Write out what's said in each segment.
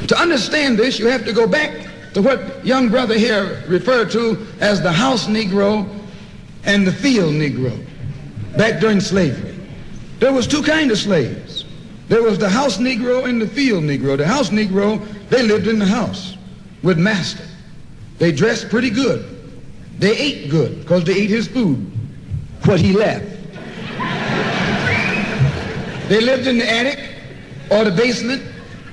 To understand this, you have to go back to what young brother here referred to as the house Negro and the field Negro back during slavery. There was two kinds of slaves. There was the house Negro and the field Negro. The house Negro, they lived in the house with master. They dressed pretty good. They ate good because they ate his food, what he left. They lived in the attic or the basement,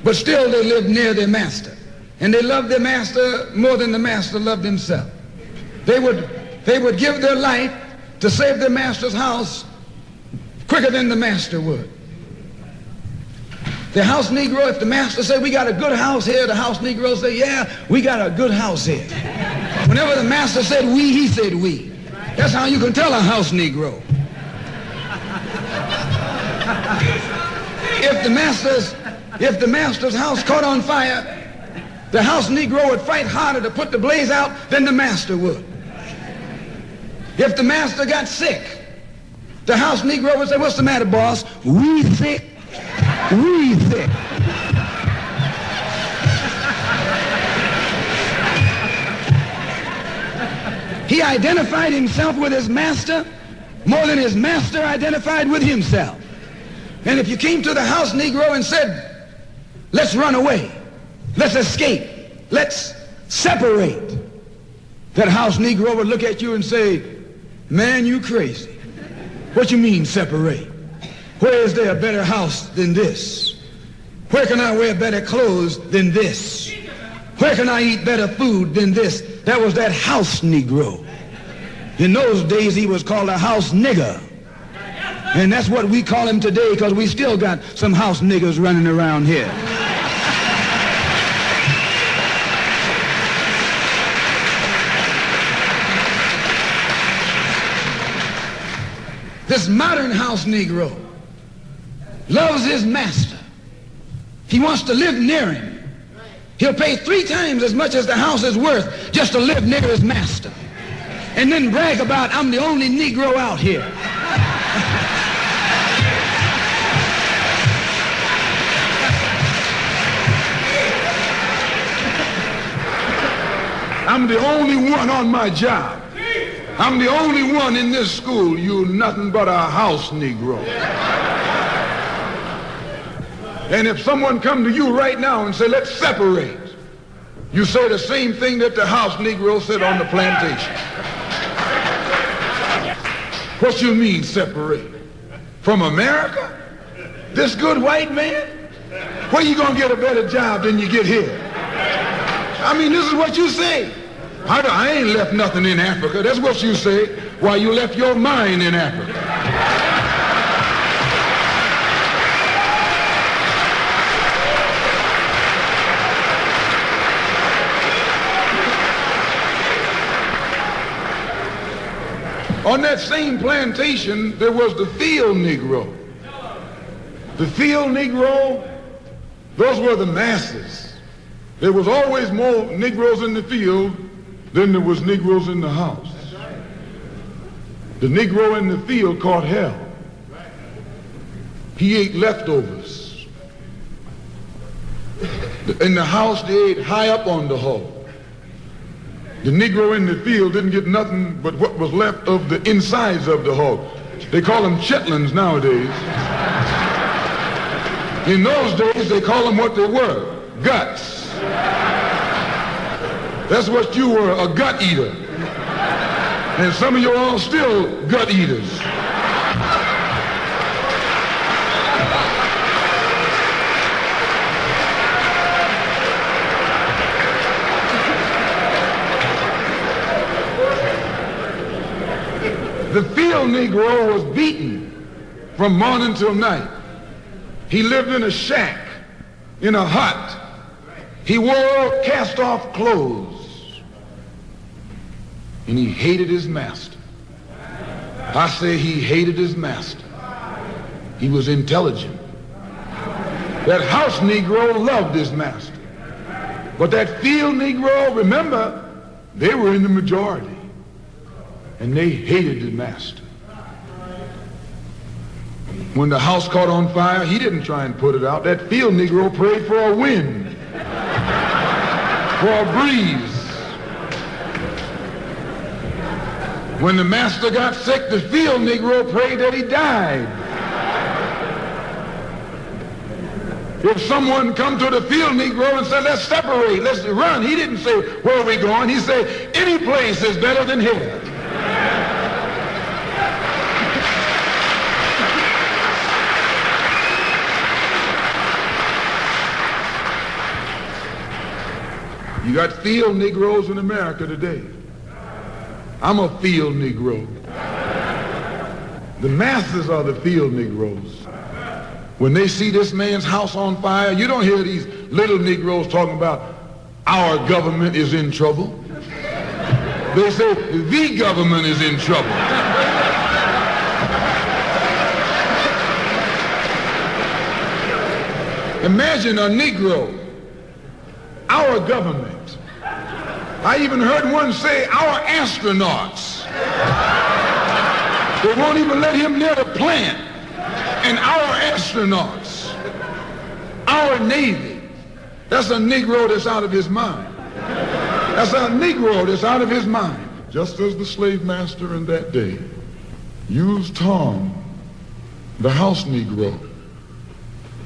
but still they lived near their master. And they loved their master more than the master loved himself. They would give their life to save their master's house quicker than the master would. The house Negro, if the master said, we got a good house here, the house Negro say, yeah, we got a good house here. Whenever the master said we, he said we. That's how you can tell a house Negro. If the master's house caught on fire, the house Negro would fight harder to put the blaze out than the master would. If the master got sick, the house Negro would say, what's the matter, boss? We sick. We sick. He identified himself with his master more than his master identified with himself. And if you came to the house Negro and said, let's run away, let's escape, let's separate, that house Negro would look at you and say, man, you crazy. What you mean separate? Where is there a better house than this? Where can I wear better clothes than this? Where can I eat better food than this? That was that house Negro. In those days, he was called a house nigger. And that's what we call him today because we still got some house niggers running around here. This modern house Negro loves his master. He wants to live near him. He'll pay 3 times as much as the house is worth just to live near his master. And then brag about, I'm the only Negro out here. I'm the only one on my job. I'm the only one in this school. You're nothing but a house Negro. And if someone come to you right now and say, let's separate, you say the same thing that the house Negro said on the plantation. What you mean separate? From America? This good white man? Where you gonna get a better job than you get here? I mean, this is what you say. I ain't left nothing in Africa. That's what you say. Why, you left your mind in Africa. On that same plantation, there was the field Negro. The field Negro, those were the masses. There was always more Negroes in the field than there was Negroes in the house. The Negro in the field caught hell. He ate leftovers. In the house, they ate high up on the hog. The Negro in the field didn't get nothing but what was left of the insides of the hog. They call them chitlins nowadays. In those days, they call them what they were, guts. That's what you were, a gut eater. And some of you all still gut eaters. The field Negro was beaten from morning till night. He lived in a shack, in a hut. He wore cast-off clothes. And he hated his master. I say he hated his master. He was intelligent. That house Negro loved his master. But that field Negro, remember, they were in the majority. And they hated the master. When the house caught on fire, he didn't try and put it out. That field Negro prayed for a wind. for a breeze. When the master got sick, the field Negro prayed that he died. If someone come to the field Negro and said, let's separate, let's run, he didn't say, where are we going? He said, any place is better than here. You got field Negroes in America today. I'm a field Negro. The masses are the field Negroes. When they see this man's house on fire, you don't hear these little Negroes talking about our government is in trouble. They say the government is in trouble. Imagine a Negro, our government. I even heard one say, our astronauts. They won't even let him near the plant. And our astronauts, our Navy, that's a Negro that's out of his mind. That's a Negro that's out of his mind. Just as the slave master in that day used Tom, the house Negro,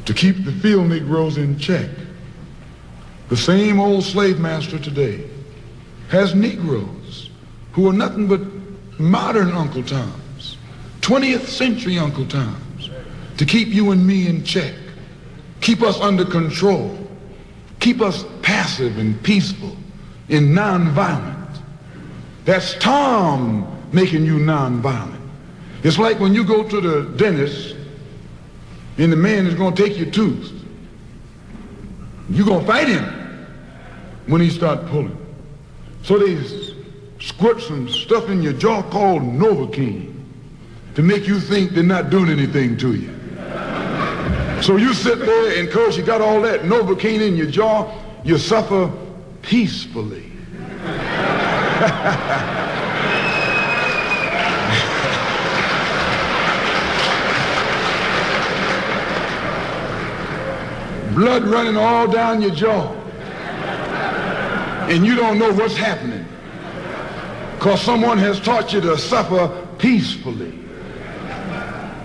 to keep the field Negroes in check, the same old slave master today has Negroes who are nothing but modern Uncle Toms, 20th century Uncle Toms, to keep you and me in check, keep us under control, keep us passive and peaceful and nonviolent. That's Tom making you nonviolent. It's like when you go to the dentist and the man is going to take your tooth. You're going to fight him when he starts pulling. So they squirt some stuff in your jaw called Novocaine to make you think they're not doing anything to you. So you sit there, and because you got all that Novocaine in your jaw, you suffer peacefully. Blood running all down your jaw. And you don't know what's happening because someone has taught you to suffer peacefully.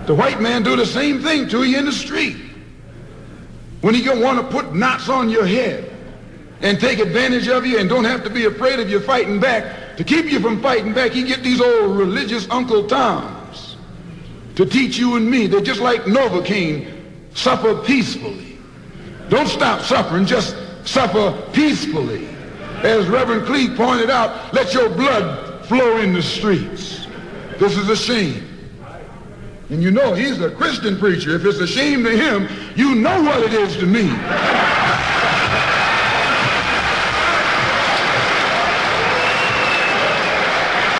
The white man do the same thing to you in the street. When he want to put knots on your head and take advantage of you and don't have to be afraid of you fighting back, to keep you from fighting back, he get these old religious Uncle Toms to teach you and me. They're just like Novocaine, suffer peacefully. Don't stop suffering, just suffer peacefully. As Reverend Cleave pointed out, let your blood flow in the streets. This is a shame. And you know, he's a Christian preacher. If it's a shame to him, you know what it is to me.